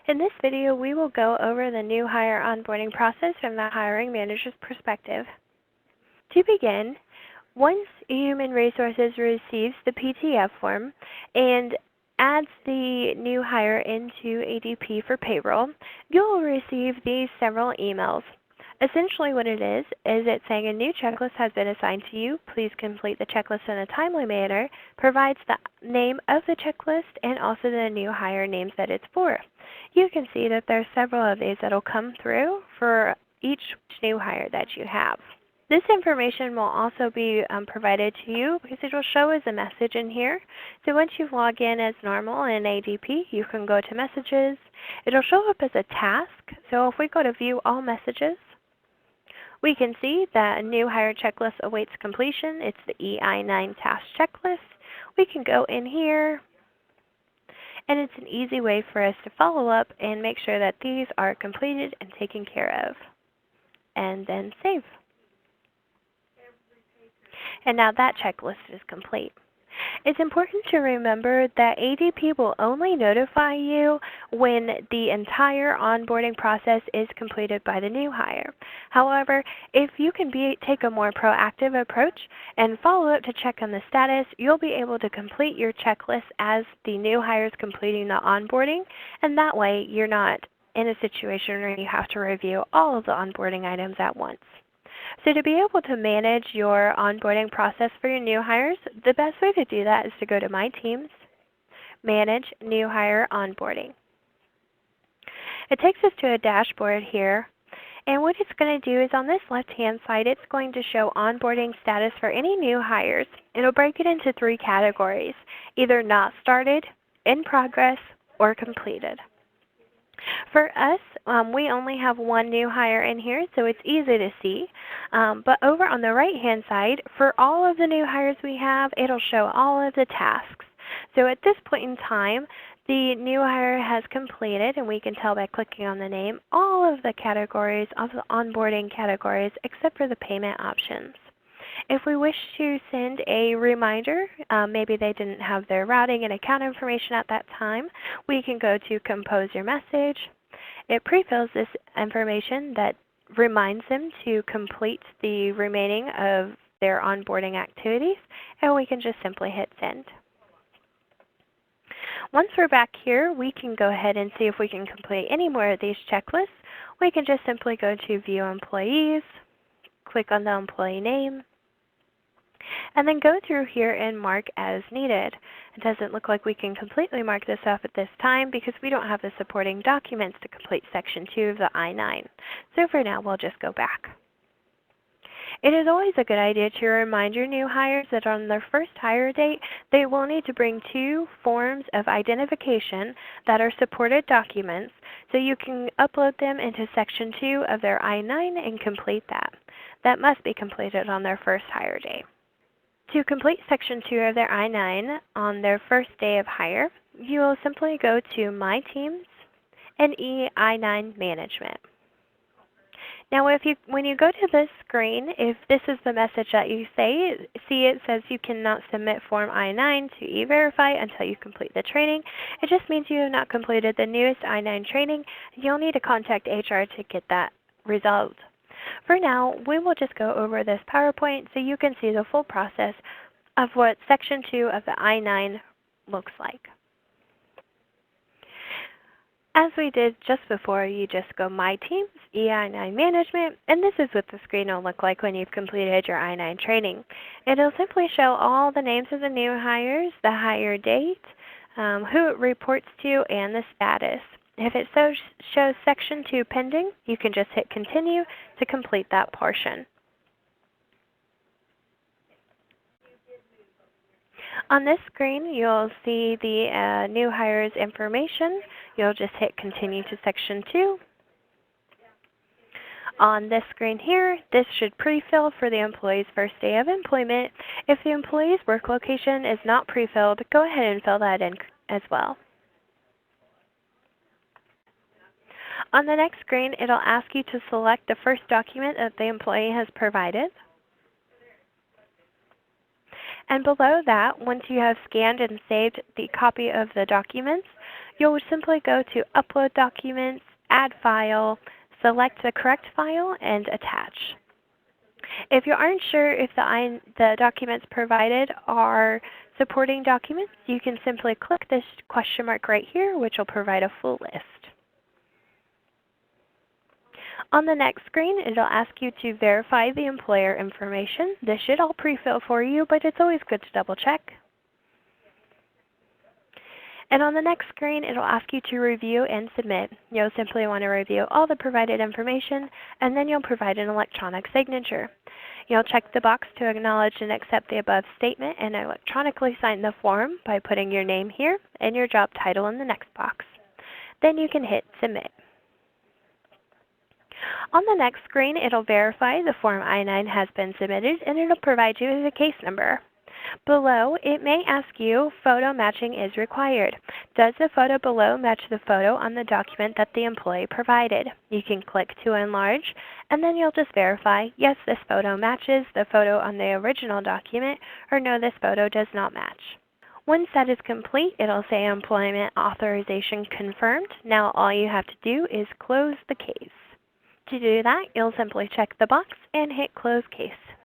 In this video, we will go over the new hire onboarding process from the hiring manager's perspective. To begin, once Human Resources receives the PTF form and adds the new hire into ADP for payroll, you'll receive these several emails. Essentially what it is it's saying a new checklist has been assigned to you. Please complete the checklist in a timely manner, provides the name of the checklist and also the new hire names that it's for. You can see that there's several of these that will come through for each new hire that you have. This information will also be provided to you because it will show as a message in here. So once you log in as normal in ADP, you can go to Messages. It'll show up as a task. So if we go to View All Messages, we can see that a new hire checklist awaits completion. It's the EI-9 task checklist. We can go in here, and it's an easy way for us to follow up and make sure that these are completed and taken care of. And then save. And now that checklist is complete. It's important to remember that ADP will only notify you when the entire onboarding process is completed by the new hire. However, if you can take a more proactive approach and follow up to check on the status, you'll be able to complete your checklist as the new hire is completing the onboarding, and that way you're not in a situation where you have to review all of the onboarding items at once. So to be able to manage your onboarding process for your new hires, the best way to do that is to go to My Teams, Manage New Hire Onboarding. It takes us to a dashboard here, and what it's going to do is on this left-hand side, it's going to show onboarding status for any new hires. It'll break it into 3 categories, either not started, in progress, or completed. For us, we only have one new hire in here, so it's easy to see. But over on the right-hand side, for all of the new hires we have, it'll show all of the tasks. So at this point in time, the new hire has completed, and we can tell by clicking on the name, all of the categories, of the onboarding categories, except for the payment options. If we wish to send a reminder, maybe they didn't have their routing and account information at that time, we can go to Compose Your Message. It pre-fills this information that reminds them to complete the remaining of their onboarding activities, and we can just simply hit Send. Once we're back here, we can go ahead and see if we can complete any more of these checklists. We can just simply go to View Employees, click on the employee name, and then go through here and mark as needed. It doesn't look like we can completely mark this off at this time because we don't have the supporting documents to complete Section 2 of the I-9. So for now, we'll just go back. It is always a good idea to remind your new hires that on their first hire date, they will need to bring 2 forms of identification that are supported documents so you can upload them into Section 2 of their I-9 and complete that. That must be completed on their first hire date. To complete Section 2 of their I-9 on their first day of hire, you will simply go to My Teams and I-9 Management. Now when you go to this screen, if this is the message that you see it says you cannot submit Form I-9 to E-Verify until you complete the training. It just means you have not completed the newest I-9 training. You'll need to contact HR to get that resolved. For now, we will just go over this PowerPoint so you can see the full process of what Section 2 of the I-9 looks like. As we did just before, you just go My Teams, I-9 Management, and this is what the screen will look like when you've completed your I-9 training. It'll simply show all the names of the new hires, the hire date, who it reports to, and the status. If it shows Section 2 pending, you can just hit Continue to complete that portion. On this screen, you'll see the new hire's information. You'll just hit Continue to Section 2. On this screen here, this should pre-fill for the employee's first day of employment. If the employee's work location is not pre-filled, go ahead and fill that in as well. On the next screen, it'll ask you to select the first document that the employee has provided. And below that, once you have scanned and saved the copy of the documents, You'll simply go to Upload Documents, Add File, select the correct file, and attach. If you aren't sure if the documents provided are supporting documents, you can simply click this question mark right here, which will provide a full list. On the next screen, it'll ask you to verify the employer information. This should all pre-fill for you, but it's always good to double check. And on the next screen, it'll ask you to review and submit. You'll simply want to review all the provided information, and then you'll provide an electronic signature. You'll check the box to acknowledge and accept the above statement and electronically sign the form by putting your name here and your job title in the next box. Then you can hit Submit. On the next screen, it'll verify the Form I-9 has been submitted, and it'll provide you with a case number. Below, it may ask you, photo matching is required. Does the photo below match the photo on the document that the employee provided? You can click to enlarge, and then you'll just verify, yes, this photo matches the photo on the original document, or no, this photo does not match. Once that is complete, it'll say Employment Authorization Confirmed. Now all you have to do is close the case. To do that, you'll simply check the box and hit Close Case.